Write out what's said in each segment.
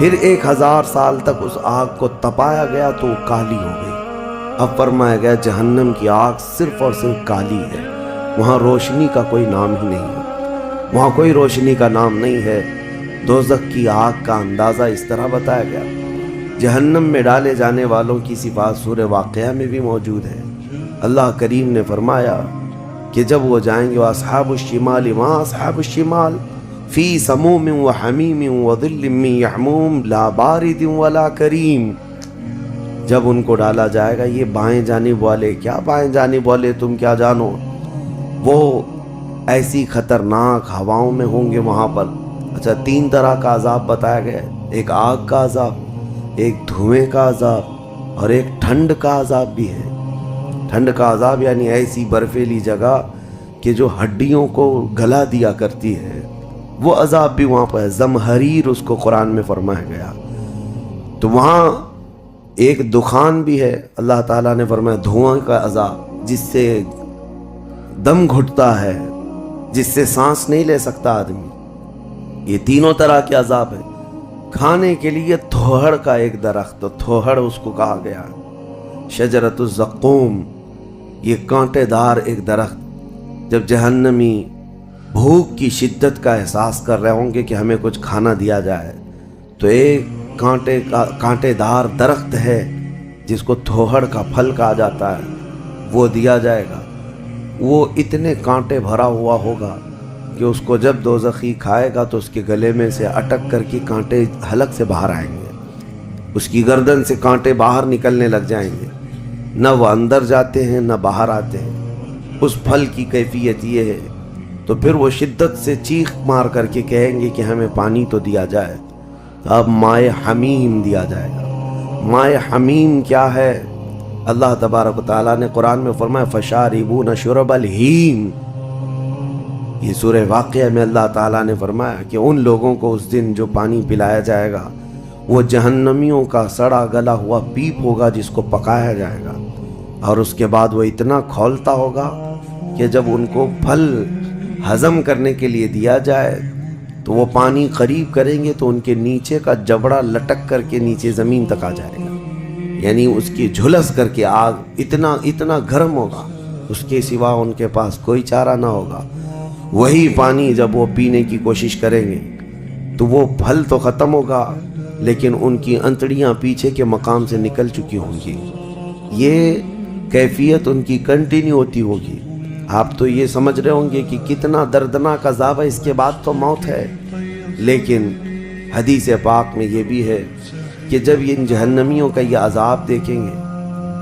پھر 1000 سال تک اس آگ کو تپایا گیا تو وہ کالی ہو گئی۔ اب فرمایا گیا جہنم کی آگ صرف اور صرف کالی ہے، وہاں روشنی کا کوئی نام ہی نہیں ہے، وہاں کوئی روشنی کا نام نہیں ہے۔ دوزخ کی آگ کا اندازہ اس طرح بتایا گیا۔ جہنم میں ڈالے جانے والوں کی صفات سورہ واقعہ میں بھی موجود ہے۔ اللہ کریم نے فرمایا کہ جب وہ جائیں گے اصحاب الشمال ما اصحاب الشمال فی سموم و حمیم و ظل من یحموم لا بارد ولا کریم۔ جب ان کو ڈالا جائے گا، یہ بائیں جانب والے، کیا بائیں جانب والے تم کیا جانو، وہ ایسی خطرناک ہواؤں میں ہوں گے وہاں پر۔ اچھا، 3 طرح کا عذاب بتایا گیا، ایک آگ کا عذاب، ایک دھوئیں کا عذاب اور ایک ٹھنڈ کا عذاب بھی ہے۔ ٹھنڈ کا عذاب یعنی ایسی برفیلی جگہ کہ جو ہڈیوں کو گلا دیا کرتی ہے، وہ عذاب بھی وہاں پر ہے۔ زمہریر اس کو قرآن میں فرمایا گیا۔ تو وہاں ایک دخان بھی ہے، اللہ تعالیٰ نے فرمایا دھواں کا عذاب، جس سے دم گھٹتا ہے، جس سے سانس نہیں لے سکتا آدمی۔ یہ تینوں طرح کے عذاب ہیں۔ کھانے کے لیے تھوہڑ کا ایک درخت، تھوہڑ اس کو کہا گیا، شجرۃ الزقوم، یہ کانٹے دار ایک درخت۔ جب جہنمی بھوک کی شدت کا احساس کر رہے ہوں گے کہ ہمیں کچھ کھانا دیا جائے، تو ایک کانٹے دار درخت ہے جس کو تھوہڑ کا پھل کہا جاتا ہے، وہ دیا جائے گا۔ وہ اتنے کانٹے بھرا ہوا ہوگا کہ اس کو جب دوزخی کھائے گا تو اس کے گلے میں سے اٹک کر کے کانٹے حلق سے باہر آئیں گے، اس کی گردن سے کانٹے باہر نکلنے لگ جائیں گے، نہ وہ اندر جاتے ہیں نہ باہر آتے ہیں۔ اس پھل کی کیفیت یہ ہے، تو پھر وہ شدت سے چیخ مار کر کے کہیں گے کہ ہمیں پانی تو دیا جائے۔ اب مائے حمیم دیا جائے گا۔ مائے حمیم کیا ہے؟ اللہ تبارک و تعالیٰ نے قرآن میں فرمایا فشاربون شرب الہیم۔ یہ سورہ واقعہ میں اللہ تعالیٰ نے فرمایا کہ ان لوگوں کو اس دن جو پانی پلایا جائے گا وہ جہنمیوں کا سڑا گلا ہوا پیپ ہوگا جس کو پکایا جائے گا، اور اس کے بعد وہ اتنا کھولتا ہوگا کہ جب ان کو پھل ہضم کرنے کے لیے دیا جائے تو وہ پانی قریب کریں گے تو ان کے نیچے کا جبڑا لٹک کر کے نیچے زمین تک آ جائے گا، یعنی اس کی جھلس کر کے آگ اتنا گرم ہوگا، اس کے سوا ان کے پاس کوئی چارہ نہ ہوگا۔ وہی پانی جب وہ پینے کی کوشش کریں گے تو وہ پھل تو ختم ہوگا لیکن ان کی انتڑیاں پیچھے کے مقام سے نکل چکی ہوں گی۔ یہ کیفیت ان کی کنٹینیو ہوتی ہوگی۔ آپ تو یہ سمجھ رہے ہوں گے کہ کتنا دردناک عذاب ہے، اس کے بعد تو موت ہے، لیکن حدیث پاک میں یہ بھی ہے کہ جب ان جہنمیوں کا یہ عذاب دیکھیں گے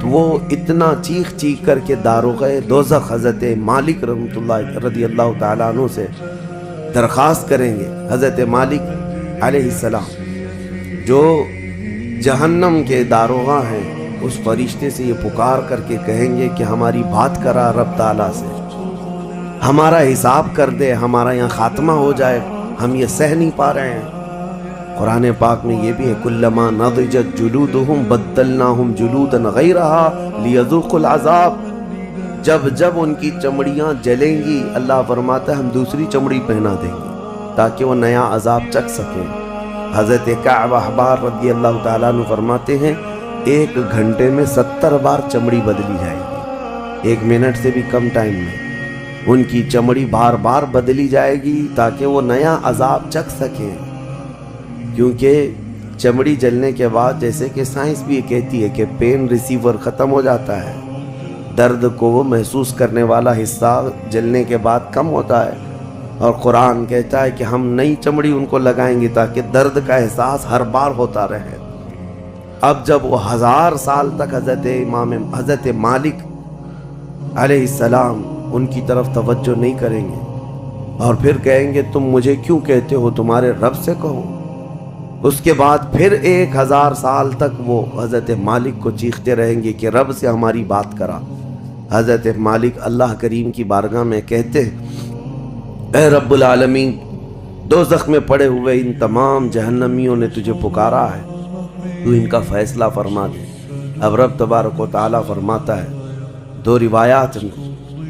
تو وہ اتنا چیخ کر کے داروغ دوزخ حضرت مالک رحمۃ اللہ رضی اللہ تعالیٰ عنہ سے درخواست کریں گے۔ حضرت مالک علیہ السلام جو جہنم کے داروغہ ہیں، اس فرشتے سے یہ پکار کر کے کہیں گے کہ ہماری بات کرا رب تعالیٰ سے، ہمارا حساب کر دے، ہمارا یہاں خاتمہ ہو جائے، ہم یہ سہ نہیں پا رہے ہیں۔ قرآن پاک میں یہ بھی ہے کلما نضجت جلودہم بدلناہم جلودا غیرہا لیذوقوا العذاب۔ جب ان کی چمڑیاں جلیں گی، اللہ فرماتا ہے ہم دوسری چمڑی پہنا دیں گے تاکہ وہ نیا عذاب چکھ سکیں۔ حضرت کعب احبار رضی اللہ تعالیٰ عنہ فرماتے ہیں 1 گھنٹے میں 70 بار چمڑی بدلی جائے گی، 1 منٹ سے بھی کم ٹائم میں ان کی چمڑی بار بار بدلی جائے گی تاکہ وہ نیا عذاب چکھ سکیں۔ کیونکہ چمڑی جلنے کے بعد جیسے کہ سائنس بھی کہتی ہے کہ پین ریسیور ختم ہو جاتا ہے، درد کو وہ محسوس کرنے والا حصہ جلنے کے بعد کم ہوتا ہے، اور قرآن کہتا ہے کہ ہم نئی چمڑی ان کو لگائیں گے تاکہ درد کا احساس ہر بار ہوتا رہے۔ اب جب وہ 1000 سال تک حضرت مالک علیہ السلام ان کی طرف توجہ نہیں کریں گے اور پھر کہیں گے تم مجھے کیوں کہتے ہو، تمہارے رب سے کہو، اس کے بعد پھر 1000 سال تک وہ حضرت مالک کو چیختے رہیں گے کہ رب سے ہماری بات کرا۔ حضرت مالک اللہ کریم کی بارگاہ میں کہتے ہیں اے رب العالمین، دوزخ میں پڑے ہوئے ان تمام جہنمیوں نے تجھے پکارا ہے، تو ان کا فیصلہ فرما دے۔ اب رب تبارک و تعالیٰ فرماتا ہے 2 روایات میں،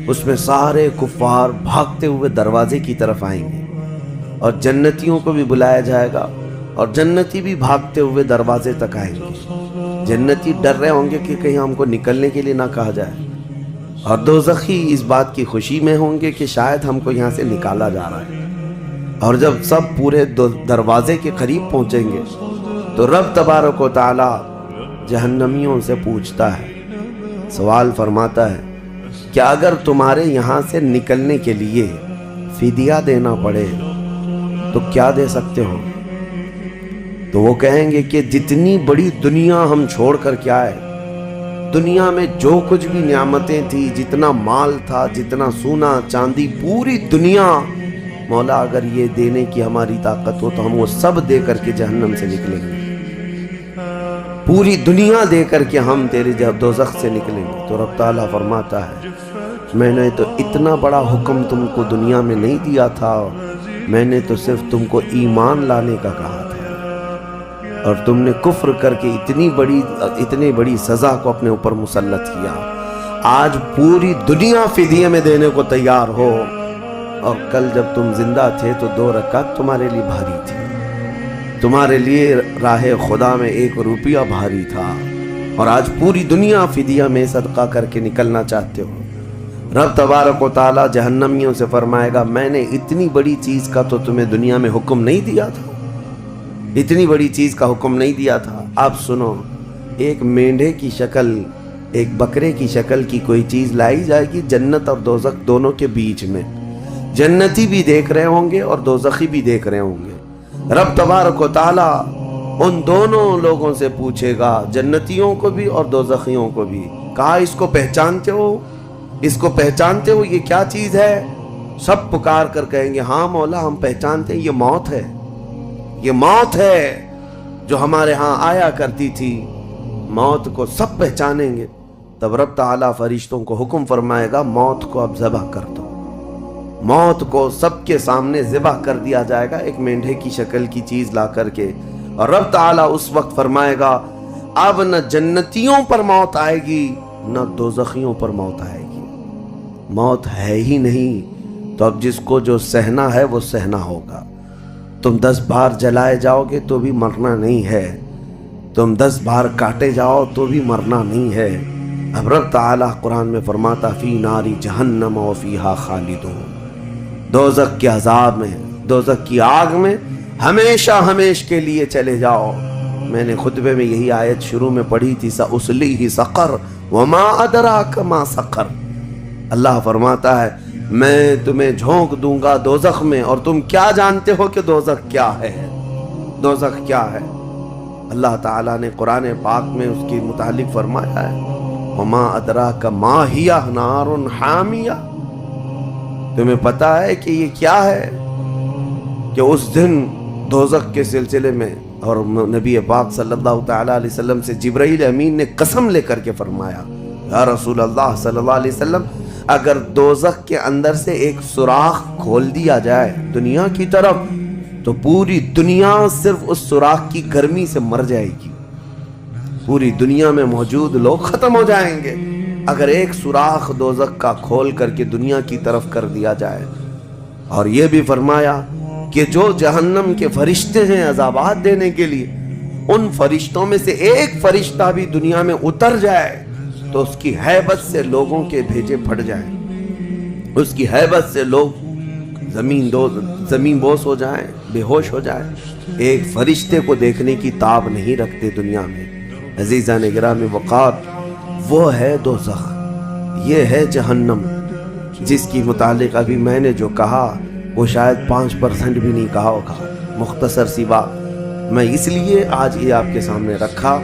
اس میں سارے کفار بھاگتے ہوئے دروازے کی طرف آئیں گے اور جنتیوں کو بھی بلایا جائے گا اور جنتی بھی بھاگتے ہوئے دروازے تک آئیں گے۔ جنتی ڈر رہے ہوں گے کہ کہیں ہم کو نکلنے کے لیے نہ کہا جائے، اور دوزخی اس بات کی خوشی میں ہوں گے کہ شاید ہم کو یہاں سے نکالا جا رہا ہے۔ اور جب سب پورے دروازے کے قریب پہنچیں گے تو رب تبارک و تعالی جہنمیوں سے پوچھتا ہے، سوال فرماتا ہے کہ اگر تمہارے یہاں سے نکلنے کے لیے فدیہ دینا پڑے تو کیا دے سکتے ہو؟ تو وہ کہیں گے کہ جتنی بڑی دنیا ہم چھوڑ کر کے آئے، دنیا میں جو کچھ بھی نعمتیں تھی، جتنا مال تھا، جتنا سونا چاندی، پوری دنیا، مولا اگر یہ دینے کی ہماری طاقت ہو تو ہم وہ سب دے کر کے جہنم سے نکلیں گے، پوری دنیا دے کر کے ہم تیرے جب دوزخ سے نکلیں گے۔ تو رب تعالیٰ فرماتا ہے میں نے تو اتنا بڑا حکم تم کو دنیا میں نہیں دیا تھا، میں نے تو صرف تم کو ایمان لانے کا کہا تھا، اور تم نے کفر کر کے اتنی بڑی سزا کو اپنے اوپر مسلط کیا۔ آج پوری دنیا فدیے میں دینے کو تیار ہو، اور کل جب تم زندہ تھے تو 2 رکعت تمہارے لیے بھاری تھی، تمہارے لیے راہ خدا میں 1 روپیہ بھاری تھا، اور آج پوری دنیا فدیہ میں صدقہ کر کے نکلنا چاہتے ہو۔ رب تبارک و تعالی جہنمیوں سے فرمائے گا میں نے اتنی بڑی چیز کا تو تمہیں دنیا میں حکم نہیں دیا تھا، اتنی بڑی چیز کا حکم نہیں دیا تھا۔ آپ سنو، ایک مینڈھے کی شکل، ایک بکرے کی شکل کی کوئی چیز لائی جائے گی جنت اور دوزخ دونوں کے بیچ میں، جنتی بھی دیکھ رہے ہوں گے اور دوزخی بھی دیکھ رہے ہوں گے۔ رب تبارک و تعالی ان دونوں لوگوں سے پوچھے گا، جنتیوں کو بھی اور دوزخیوں کو بھی، کہا اس کو پہچانتے ہو؟ اس کو پہچانتے ہو؟ یہ کیا چیز ہے؟ سب پکار کر کہیں گے ہاں مولا ہم پہچانتے ہیں، یہ موت ہے، یہ موت ہے جو ہمارے ہاں آیا کرتی تھی، موت کو سب پہچانیں گے۔ تب رب تعالیٰ فرشتوں کو حکم فرمائے گا موت کو اب ذبح کر دو، موت کو سب کے سامنے ذبح کر دیا جائے گا ایک مینڈھے کی شکل کی چیز لا کر کے، اور رب تعالیٰ اس وقت فرمائے گا اب نہ جنتیوں پر موت آئے گی نہ دوزخیوں پر موت آئے گی، موت ہے ہی نہیں، تو اب جس کو جو سہنا ہے وہ سہنا ہوگا۔ تم 10 بار جلائے جاؤ گے تو بھی مرنا نہیں ہے، تم 10 بار کاٹے جاؤ تو بھی مرنا نہیں ہے۔ اب رب تعالیٰ قرآن میں فرماتا فی ناری جہنم و فیہا خالدون، دوزخ کے عذاب میں، دوزخ کی آگ میں ہمیشہ ہمیش کے لیے چلے جاؤ۔ میں نے خطبے میں یہی آیت شروع میں پڑھی تھی سأصلیہ سقر وما ادراک ما سقر۔ اللہ فرماتا ہے میں تمہیں جھونک دوں گا دوزخ میں، اور تم کیا جانتے ہو کہ دوزخ کیا ہے؟ دوزخ کیا ہے؟ اللہ تعالیٰ نے قرآن پاک میں اس کے متعلق فرمایا ہے وما ادراک ما ہی نار حامیہ، تمہیں پتا ہے کہ یہ کیا ہے؟ کہ اس دن دوزخ کے سلسلے میں، اور نبی پاک صلی اللہ تعالیٰ علیہ وسلم سے جبرائیل امین نے قسم لے کر کے فرمایا یا رسول اللہ صلی اللہ علیہ وسلم اگر دوزخ کے اندر سے ایک سوراخ کھول دیا جائے دنیا کی طرف تو پوری دنیا صرف اس سوراخ کی گرمی سے مر جائے گی، پوری دنیا میں موجود لوگ ختم ہو جائیں گے اگر ایک سوراخ دوزخ کا کھول کر کے دنیا کی طرف کر دیا جائے۔ اور یہ بھی فرمایا کہ جو جہنم کے فرشتے ہیں عذابات دینے کے لیے، ان فرشتوں میں سے ایک فرشتہ بھی دنیا میں اتر جائے تو اس کی ہیبت سے لوگوں کے بھیجے پھٹ جائیں، اس کی ہیبت سے لوگ زمین بوس ہو جائیں، بے ہوش ہو جائیں، ایک فرشتے کو دیکھنے کی تاب نہیں رکھتے دنیا میں۔ عزیزان گرامی وقار، وہ ہے دوزخ، یہ ہے جہنم، جس کی متعلق ابھی میں نے جو کہا وہ شاید 5% بھی نہیں کہا ہوگا، مختصر سی بات میں اس لیے آج یہ آپ کے سامنے رکھا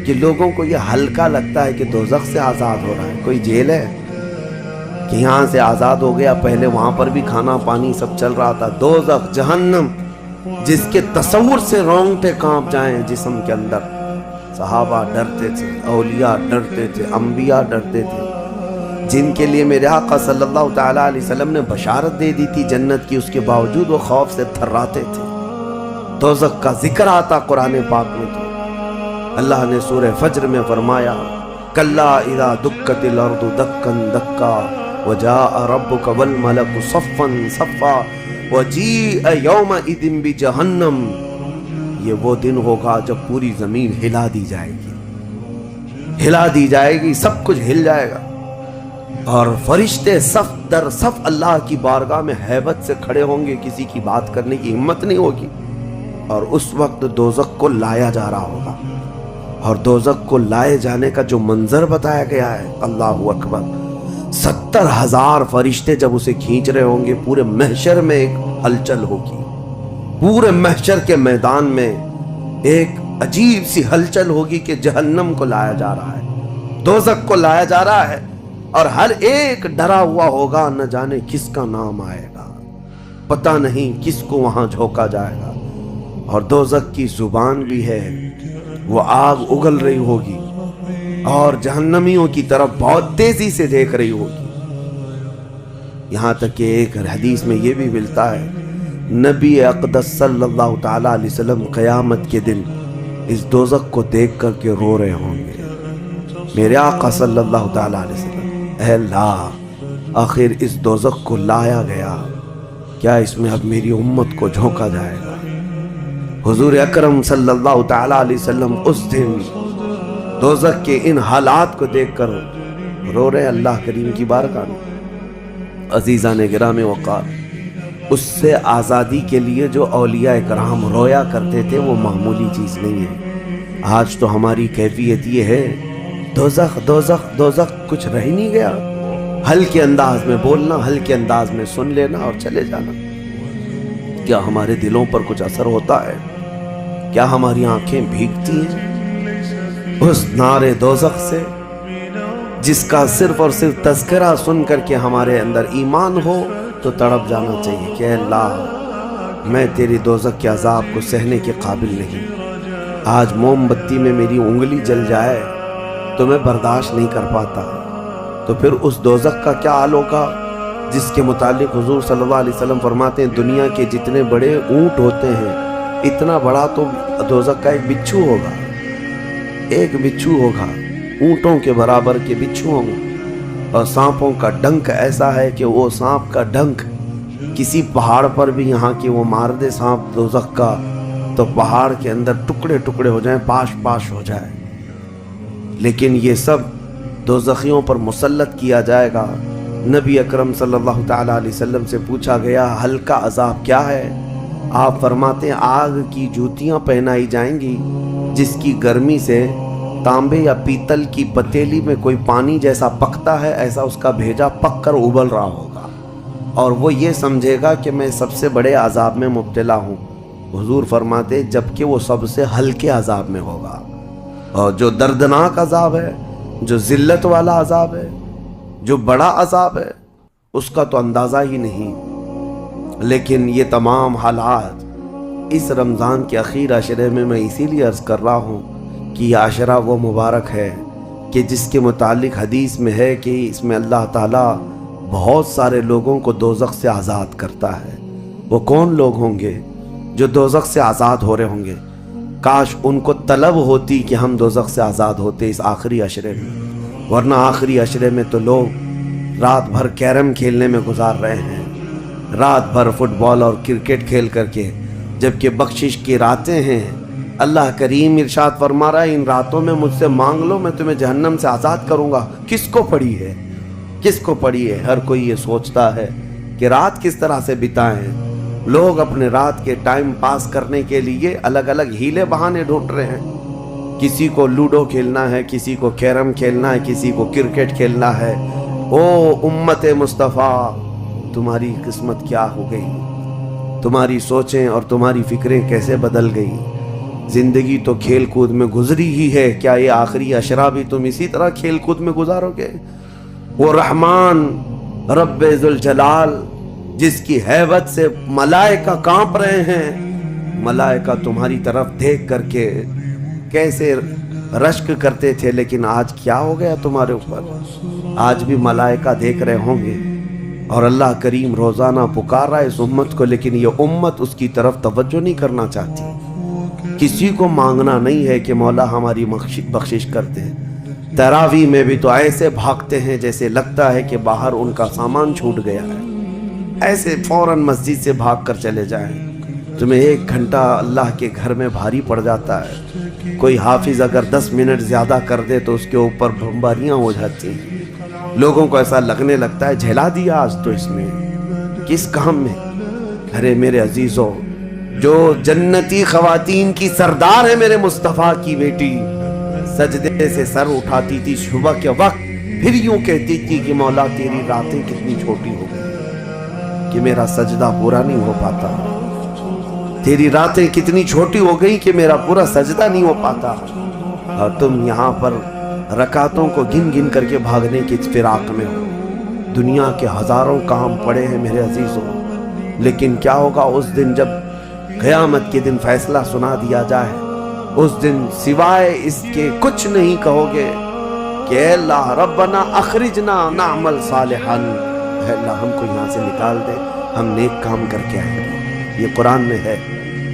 کہ لوگوں کو یہ ہلکا لگتا ہے کہ دوزخ سے آزاد ہو رہا ہے، کوئی جیل ہے کہ یہاں سے آزاد ہو گیا، پہلے وہاں پر بھی کھانا پانی سب چل رہا تھا۔ دوزخ جہنم جس کے تصور سے رونگٹے کانپ جائیں جسم کے اندر، صحابہ ڈرتے تھے، اولیاء ڈرتے تھے، انبیاء ڈرتے تھے، جن کے لیے میرے آقا صلی اللہ تعالیٰ علیہ وسلم نے بشارت دے دی تھی جنت کی، اس کے باوجود وہ خوف سے تھراتے تھے۔ دوزخ کا ذکر آتا قرآن پاک میں تو اللہ نے سورہ فجر میں فرمایا کلا اذا دکت الارض دکا دکا وجاء ربک والملک صفا صفا وجیء یومئذ بجہنم یہ وہ دن ہوگا جب پوری زمین ہلا دی جائے گی، ہلا دی جائے گی، سب کچھ ہل جائے گا، اور فرشتے صف در صف اللہ کی بارگاہ میں ہیبت سے کھڑے ہوں گے، کسی کی بات کرنے کی ہمت نہیں ہوگی، اور اس وقت دوزخ کو لایا جا رہا ہوگا، اور دوزخ کو لائے جانے کا جو منظر بتایا گیا ہے، اللہ اکبر، 70,000 فرشتے جب اسے کھینچ رہے ہوں گے، پورے محشر میں ایک ہلچل ہوگی، پورے محشر کے میدان میں ایک عجیب سی ہلچل ہوگی کہ جہنم کو لایا جا رہا ہے، دوزخ کو لایا جا رہا ہے، اور ہر ایک ڈرا ہوا ہوگا، نہ جانے کس کا نام آئے گا، پتہ نہیں کس کو وہاں جھونکا جائے گا، اور دوزخ کی زبان بھی ہے، وہ آگ اگل رہی ہوگی اور جہنمیوں کی طرف بہت تیزی سے دیکھ رہی ہوگی، یہاں تک کہ ایک حدیث میں یہ بھی ملتا ہے، نبی اقدس صلی اللہ تعالیٰ علیہ وسلم قیامت کے دن اس دوزخ کو دیکھ کر کے رو رہے ہوں گے، میرے آقا صلی اللہ تعالیٰ علیہ وسلم، اے اللہ، آخر اس دوزخ کو لایا گیا، کیا اس میں اب میری امت کو جھونکا جائے گا؟ حضور اکرم صلی اللہ تعالیٰ علیہ وسلم اس دن دوزخ کے ان حالات کو دیکھ کر رو رہے اللہ کریم کی بارگاہ میں۔ عزیزان گرامی وقار، اس سے آزادی کے لیے جو اولیاء کرام رویا کرتے تھے وہ معمولی چیز نہیں ہے۔ آج تو ہماری کیفیت یہ ہے، دوزخ دوزخ دوزخ، کچھ رہ نہیں گیا، ہلکے انداز میں بولنا، ہلکے انداز میں سن لینا اور چلے جانا۔ کیا ہمارے دلوں پر کچھ اثر ہوتا ہے؟ کیا ہماری آنکھیں بھیگتی ہیں اس نعرے دوزخ سے جس کا صرف اور صرف تذکرہ سن کر کے ہمارے اندر ایمان ہو تو تڑپ جانا چاہیے کہ اے اللہ، میں تیری دوزخ کے عذاب کو سہنے کے قابل نہیں، آج موم بتی میں میری انگلی جل جائے تو میں برداشت نہیں کر پاتا، تو پھر اس دوزخ کا کیا حال ہوگا جس کے متعلق حضور صلی اللہ علیہ وسلم فرماتے ہیں دنیا کے جتنے بڑے اونٹ ہوتے ہیں اتنا بڑا تو دوزخ کا ایک بچھو ہوگا، ایک بچھو ہوگا، اونٹوں کے برابر کے بچھو ہوں گے، اور سانپوں کا ڈنک ایسا ہے کہ وہ سانپ کا ڈنک کسی پہاڑ پر بھی یہاں کی وہ مار دے سانپ دوزخ کا تو پہاڑ کے اندر ٹکڑے ٹکڑے ہو جائیں، پاش پاش ہو جائے، لیکن یہ سب دوزخیوں پر مسلط کیا جائے گا۔ نبی اکرم صلی اللہ تعالیٰ علیہ وسلم سے پوچھا گیا ہلکا عذاب کیا ہے؟ آپ فرماتے ہیں آگ کی جوتیاں پہنائی جائیں گی جس کی گرمی سے تانبے یا پیتل کی پتیلی میں کوئی پانی جیسا پکتا ہے ایسا اس کا بھیجا پک کر ابل رہا ہوگا، اور وہ یہ سمجھے گا کہ میں سب سے بڑے عذاب میں مبتلا ہوں۔ حضور فرماتے جبکہ وہ سب سے ہلکے عذاب میں ہوگا، اور جو دردناک عذاب ہے، جو ذلت والا عذاب ہے، جو بڑا عذاب ہے، اس کا تو اندازہ ہی نہیں۔ لیکن یہ تمام حالات اس رمضان کے اخیر عشرے میں اسی لیے عرض کر رہا ہوں کہ یہ عشرہ وہ مبارک ہے کہ جس کے متعلق حدیث میں ہے کہ اس میں اللہ تعالیٰ بہت سارے لوگوں کو دوزخ سے آزاد کرتا ہے۔ وہ کون لوگ ہوں گے جو دوزخ سے آزاد ہو رہے ہوں گے؟ کاش ان کو طلب ہوتی کہ ہم دوزخ سے آزاد ہوتے اس آخری عشرے میں، ورنہ آخری عشرے میں تو لوگ رات بھر کیرم کھیلنے میں گزار رہے ہیں، رات بھر فٹ بال اور کرکٹ کھیل کر کے، جبکہ بخشش کی راتیں ہیں۔ اللہ کریم ارشاد فرما رہا ہے ان راتوں میں مجھ سے مانگ لو میں تمہیں جہنم سے آزاد کروں گا۔ کس کو پڑی ہے؟ کس کو پڑی ہے؟ ہر کوئی یہ سوچتا ہے کہ رات کس طرح سے بتائیں۔ لوگ اپنے رات کے ٹائم پاس کرنے کے لیے الگ الگ ہیلے بہانے ڈھونڈ رہے ہیں، کسی کو لوڈو کھیلنا ہے، کسی کو کیرم کھیلنا ہے، کسی کو کرکٹ کھیلنا ہے۔ او امت مصطفیٰ، تمہاری قسمت کیا ہو گئی؟ تمہاری سوچیں اور تمہاری فکریں کیسے بدل گئی؟ زندگی تو کھیل کود میں گزری ہی ہے، کیا یہ آخری عشرہ بھی تم اسی طرح کھیل کود میں گزارو گے؟ وہ رحمان رب ذوالجلال جس کی ہیبت سے ملائکہ کانپ رہے ہیں، ملائکہ تمہاری طرف دیکھ کر کے کیسے رشک کرتے تھے، لیکن آج کیا ہو گیا تمہارے اوپر؟ آج بھی ملائکہ دیکھ رہے ہوں گے، اور اللہ کریم روزانہ پکار رہا ہے اس امت کو، لیکن یہ امت اس کی طرف توجہ نہیں کرنا چاہتی۔ کسی کو مانگنا نہیں ہے کہ مولا ہماری بخشش کرتے ہیں۔ تراویح میں بھی تو ایسے بھاگتے ہیں جیسے لگتا ہے کہ باہر ان کا سامان چھوٹ گیا ہے، ایسے فوراً مسجد سے بھاگ کر چلے جائیں۔ تمہیں 1 گھنٹہ اللہ کے گھر میں بھاری پڑ جاتا ہے، کوئی حافظ اگر 10 منٹ زیادہ کر دے تو اس کے اوپر بمباریاں ہو جاتی ہیں، لوگوں کو ایسا لگنے لگتا ہے جھیلا دیا آج تو اس میں، کس کام میں؟ ارے میرے عزیزوں، جو جنتی خواتین کی سردار ہے میرے مصطفیٰ کی بیٹی، سجدے سے سر اٹھاتی تھی صبح کے وقت، پھر یوں کہتی تھی کہ مولا تیری راتیں کتنی چھوٹی ہو گئی کہ میرا سجدہ پورا نہیں ہو پاتا، تیری راتیں کتنی چھوٹی ہو گئی کہ میرا پورا سجدہ نہیں ہو پاتا، اور تم یہاں پر رکعتوں کو گن گن کر کے بھاگنے کی فراق میں ہو۔ دنیا کے ہزاروں کام پڑے ہیں میرے عزیزوں، لیکن کیا ہوگا اس دن جب قیامت کے دن فیصلہ سنا دیا جائے؟ اس دن سوائے اس کے کچھ نہیں کہو گے کہ اے اللہ ربنا اخرجنا نعمل صالحا، اے اللہ ہم کو یہاں سے نکال دے، ہم نیک کام کر کے آئیں گے۔ یہ قرآن میں ہے،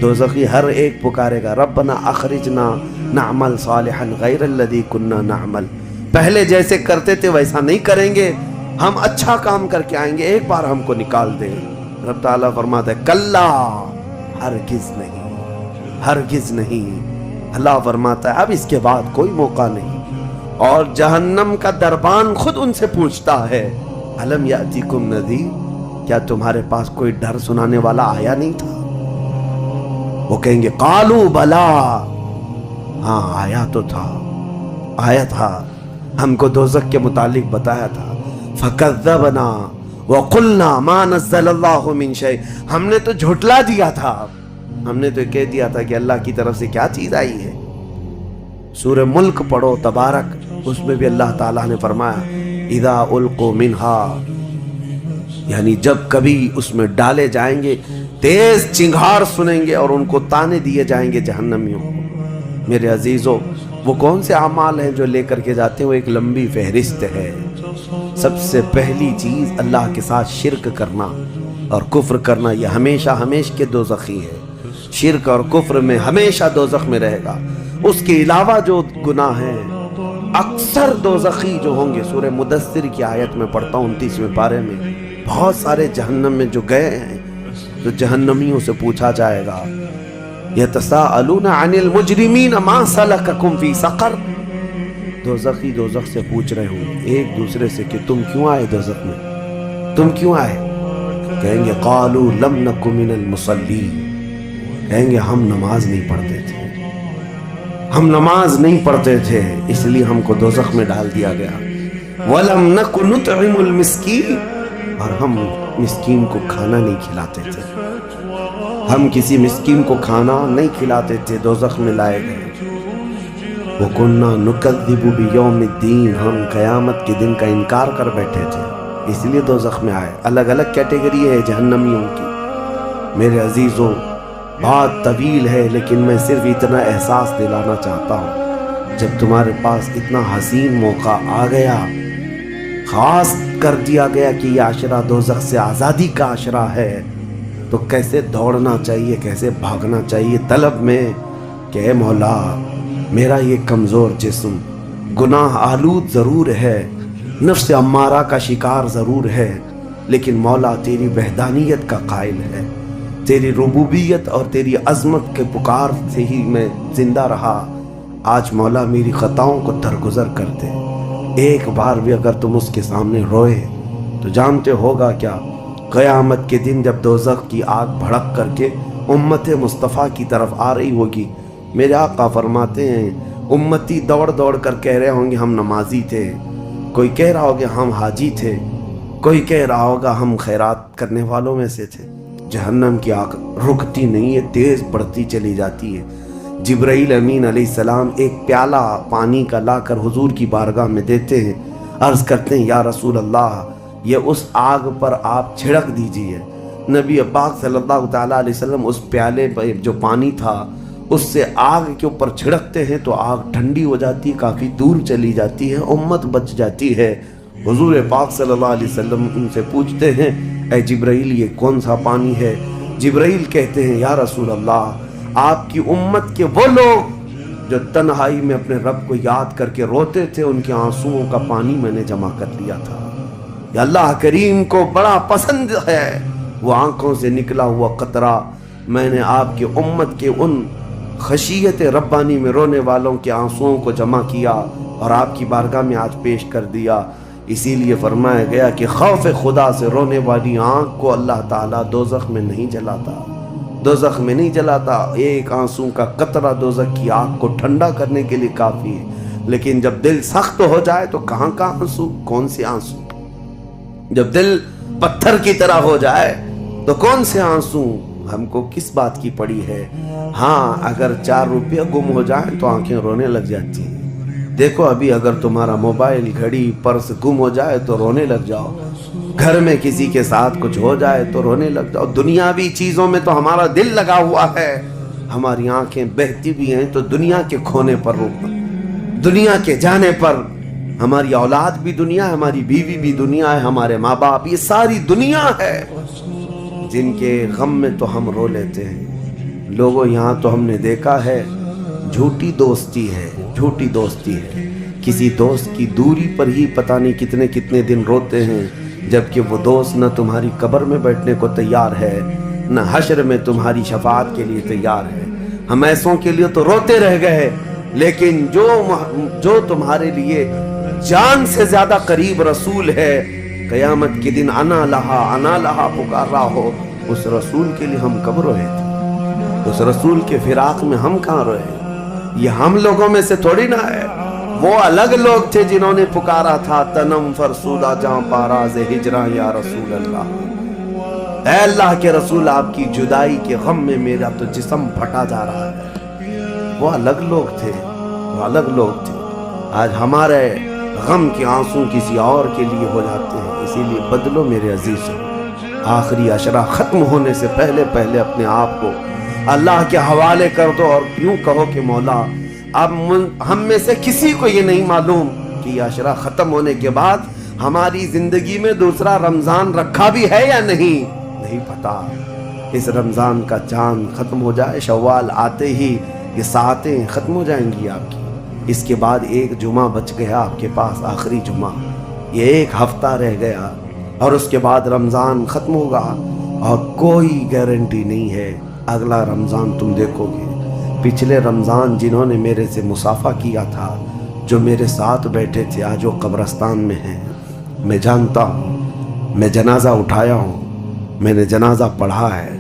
دوزخی ہر ایک پکارے گا ربنا اخرجنا نعمل صالحا غیر الذی کننا نعمل، پہلے جیسے کرتے تھے ویسا نہیں کریں گے، ہم اچھا کام کر کے آئیں گے، ایک بار ہم کو نکال دیں۔ رب تعالیٰ فرماتا ہے کلا، ہرگز نہیں، ہرگز نہیں۔ اللہ فرماتا ہے اب اس کے بعد کوئی موقع نہیں، اور جہنم کا دربان خود ان سے پوچھتا ہے الم یاتیکم نذیر، کیا تمہارے پاس کوئی ڈر سنانے والا آیا نہیں تھا؟ وہ کہیں گے قالوا بلا، ہاں آیا تو تھا، آیا تھا، ہم کو دوزخ کے متعلق بتایا تھا، فکذبنا وقلنا ما نزل اللہ من شیء، ہم نے تو جھٹلا دیا تھا، ہم نے تو کہہ دیا تھا کہ اللہ کی طرف سے کیا چیز آئی ہے۔ سورہ ملک پڑھو تبارک، اس میں بھی اللہ تعالیٰ نے فرمایا اذا القوا منہا، یعنی جب کبھی اس میں ڈالے جائیں گے تیز چنگھاڑ سنیں گے اور ان کو تانے دیے جائیں گے جہنمیوں کو۔ میرے عزیزوں، وہ کون سے اعمال ہیں جو لے کر کے جاتے ہیں؟ وہ ایک لمبی فہرست ہے۔ سب سے پہلی چیز اللہ کے ساتھ شرک کرنا اور کفر کرنا، یہ ہمیشہ ہمیشہ کے دوزخی ہے، شرک اور کفر میں ہمیشہ دوزخ میں رہے گا۔ اس کے علاوہ جو گناہ ہیں اکثر دوزخی جو ہوں گے، سورہ مدثر کی آیت میں پڑھتا ہوں 29ویں پارے میں، بہت سارے جہنم میں جو گئے ہیں تو جہنمیوں سے پوچھا جائے گا یتساءلون عن المجرمین ما سلککم فی سقر، دوزخی دوزخ سے پوچھ رہے ہوں ایک دوسرے سے کہ تم کیوں آئے دوزخ میں، تم کیوں آئے؟ کہیں گے قالوا لم نک من المصلین، کہیں گے ہم نماز نہیں پڑھتے تھے، ہم نماز نہیں پڑھتے تھے اس لیے ہم کو دوزخ میں ڈال دیا گیا۔ وَلَمْ نَكُ نُطْعِمُ الْمِسْكِينَ، اور ہم مسکین کو کھانا نہیں کھلاتے تھے، ہم کسی مسکین کو کھانا نہیں کھلاتے تھے، دوزخ میں لائے گئے۔ وَكُنَّا نُكَذِّبُ بِيَوْمِ الدِّينِ، ہم قیامت کے دن کا انکار کر بیٹھے تھے اس لیے دوزخ میں آئے۔ الگ الگ کیٹیگری ہے جہنمیوں کی۔ میرے عزیزوں، بات طویل ہے لیکن میں صرف اتنا احساس دلانا چاہتا ہوں، جب تمہارے پاس اتنا حسین موقع آ گیا، خاص کر دیا گیا کہ یہ عشرہ دوزخ سے آزادی کا عشرہ ہے، تو کیسے دوڑنا چاہیے، کیسے بھاگنا چاہیے طلب میں کہ اے مولا میرا یہ کمزور جسم گناہ آلود ضرور ہے، نفس امارہ کا شکار ضرور ہے، لیکن مولا تیری وحدانیت کا قائل ہے، تیری ربوبیت اور تیری عظمت کے پکار سے ہی میں زندہ رہا۔ آج مولا میری خطاؤں کو درگزر کر دے۔ ایک بار بھی اگر تم اس کے سامنے روئے تو جانتے ہوگا کیا، قیامت کے دن جب دوزخ کی آگ بھڑک کر کے امت مصطفیٰ کی طرف آ رہی ہوگی، میرے آقا فرماتے ہیں امتی دوڑ دوڑ کر کہہ رہے ہوں گے ہم نمازی تھے، کوئی کہہ رہا ہوگا ہم حاجی تھے، کوئی کہہ رہا ہوگا ہم خیرات کرنے والوں میں سے تھے۔ جہنم کی آگ رکتی نہیں ہے، تیز بڑھتی چلی جاتی ہے۔ جبرائیل امین علیہ السلام ایک پیالہ پانی کا لا کر حضور کی بارگاہ میں دیتے ہیں، عرض کرتے ہیں یا رسول اللہ یہ اس آگ پر آپ چھڑک دیجئے۔ نبی پاک صلی اللہ تعالیٰ علیہ وسلم اس پیالے پر جو پانی تھا اس سے آگ کے اوپر چھڑکتے ہیں تو آگ ٹھنڈی ہو جاتی، کافی دور چلی جاتی ہے، امت بچ جاتی ہے۔ حضور پاک صلی اللہ علیہ وسلم ان سے پوچھتے ہیں اے جبرائیل یہ کون سا پانی ہے؟ جبرائیل کہتے ہیں یا رسول اللہ آپ کی امت کے وہ لوگ جو تنہائی میں اپنے رب کو یاد کر کے روتے تھے، ان کے آنسوؤں کا پانی میں نے جمع کر لیا تھا۔ یا اللہ کریم کو بڑا پسند ہے وہ آنکھوں سے نکلا ہوا قطرہ میں نے آپ کی امت کے ان خشیت ربانی میں رونے والوں کے آنسوؤں کو جمع کیا اور آپ کی بارگاہ میں آج پیش کر دیا۔ اسی لیے فرمایا گیا کہ خوف خدا سے رونے والی آنکھ کو اللہ تعالیٰ دوزخ میں نہیں جلاتا، دوزخ میں نہیں جلاتا۔ ایک آنسو کا قطرہ دوزخ کی آگ کو ٹھنڈا کرنے کے لیے کافی ہے، لیکن جب دل سخت ہو جائے تو کہاں کا آنسو، کون سے آنسو؟ جب دل پتھر کی طرح ہو جائے تو کون سے آنسو؟ ہم کو کس بات کی پڑی ہے؟ ہاں اگر 4 روپیہ گم ہو جائیں تو آنکھیں رونے لگ جاتی ہیں۔ دیکھو ابھی اگر تمہارا موبائل، گھڑی، پرس گم ہو جائے تو رونے لگ جاؤ، گھر میں کسی کے ساتھ کچھ ہو جائے تو رونے لگ جاؤ۔ دنیاوی چیزوں میں تو ہمارا دل لگا ہوا ہے، ہماری آنکھیں بہتی بھی ہیں تو دنیا کے کھونے پر رونا، دنیا کے جانے پر۔ ہماری اولاد بھی دنیا ہے، ہماری بیوی بھی دنیا ہے، ہمارے ماں باپ، یہ ساری دنیا ہے جن کے غم میں تو ہم رو لیتے ہیں۔ لوگوں یہاں تو ہم نے دیکھا ہے جھوٹی دوستی ہے، جھوٹی دوستی ہے۔ کسی دوست کی دوری پر ہی پتہ نہیں کتنے کتنے دن روتے ہیں، جبکہ وہ دوست نہ تمہاری قبر میں بیٹھنے کو تیار ہے، نہ حشر میں تمہاری شفاعت کے لیے تیار ہے۔ ہم ایسوں کے لیے تو روتے رہ گئے، لیکن جو تمہارے لیے جان سے زیادہ قریب رسول ہے، قیامت کے دن انا لہا پکار رہا ہو، اس رسول کے لیے ہم کب روئے تھے؟ اس رسول کے فراق میں ہم کہاں روئے؟ یہ ہم لوگوں میں سے تھوڑی نہ ہے، وہ الگ لوگ تھے جنہوں نے پکارا تھا تنم فرسودہ جاں پاراز ہجراں یا رسول اللہ، اے اللہ کے رسول آپ کی جدائی کے غم میں میرا تو جسم پھٹا جا رہا ہے۔ وہ الگ لوگ تھے، وہ الگ لوگ تھے۔ آج ہمارے غم کے آنسو کسی اور کے لیے ہو جاتے ہیں، اسی لیے بدلو میرے عزیزوں۔ آخری عشرہ ختم ہونے سے پہلے پہلے اپنے آپ کو اللہ کے حوالے کر دو اور یوں کہو کہ مولا اب ہم میں سے کسی کو یہ نہیں معلوم کہ یہ عشرہ ختم ہونے کے بعد ہماری زندگی میں دوسرا رمضان رکھا بھی ہے یا نہیں پتا۔ اس رمضان کا چاند ختم ہو جائے، شوال آتے ہی یہ ساعتیں ختم ہو جائیں گی آپ کی۔ اس کے بعد ایک جمعہ بچ گیا آپ کے پاس، آخری جمعہ، یہ ایک ہفتہ رہ گیا اور اس کے بعد رمضان ختم ہوگا اور کوئی گارنٹی نہیں ہے اگلا رمضان تم دیکھو گے۔ پچھلے رمضان جنہوں نے میرے سے مصافحہ کیا تھا، جو میرے ساتھ بیٹھے تھے، آج وہ قبرستان میں ہیں، میں جانتا ہوں، میں جنازہ اٹھایا ہوں، میں نے جنازہ پڑھا ہے۔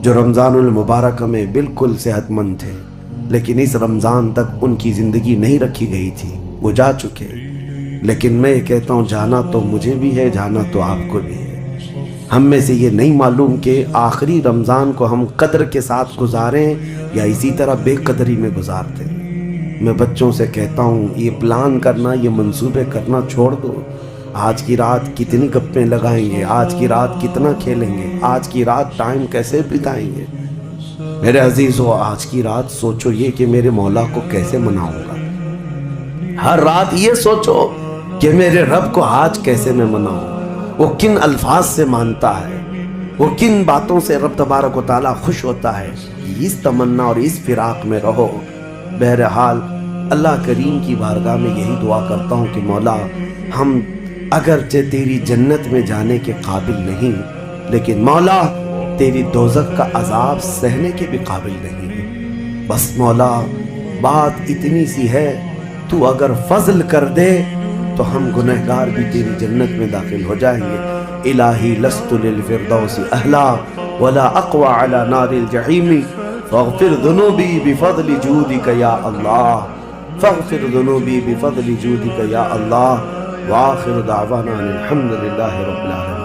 جو رمضان المبارک میں بالکل صحت مند تھے لیکن اس رمضان تک ان کی زندگی نہیں رکھی گئی تھی، وہ جا چکے۔ لیکن میں یہ کہتا ہوں جانا تو مجھے بھی ہے، جانا تو آپ کو بھی ہے۔ ہم میں سے یہ نہیں معلوم کہ آخری رمضان کو ہم قدر کے ساتھ گزاریں یا اسی طرح بے قدری میں گزارتے ہیں۔ میں بچوں سے کہتا ہوں یہ پلان کرنا، یہ منصوبے کرنا چھوڑ دو۔ آج کی رات کتنی گپیں لگائیں گے، آج کی رات کتنا کھیلیں گے، آج کی رات ٹائم کیسے بتائیں گے۔ میرے عزیزو، آج کی رات سوچو یہ کہ میرے مولا کو کیسے مناؤں گا۔ ہر رات یہ سوچو کہ میرے رب کو آج کیسے میں مناؤں، وہ کن الفاظ سے مانتا ہے، وہ کن باتوں سے رب تبارک و تعالیٰ خوش ہوتا ہے۔ اس تمنا اور اس فراق میں رہو۔ بہرحال اللہ کریم کی بارگاہ میں یہی دعا کرتا ہوں کہ مولا ہم اگرچہ تیری جنت میں جانے کے قابل نہیں، لیکن مولا تیری دوزخ کا عذاب سہنے کے بھی قابل نہیں۔ بس مولا بات اتنی سی ہے، تو اگر فضل کر دے تو ہم گنہگار بھی تیری جنت میں داخل ہو جائیں گے۔ الہی لست للفردوس اہلا ولا اقوى على نار الجحیم فاغفر ذنوبی بفضل جودک یا اللہ، فاغفر ذنوبی بفضل جودک یا اللہ، وآخر دعوانا الحمد للہ رب العالمین۔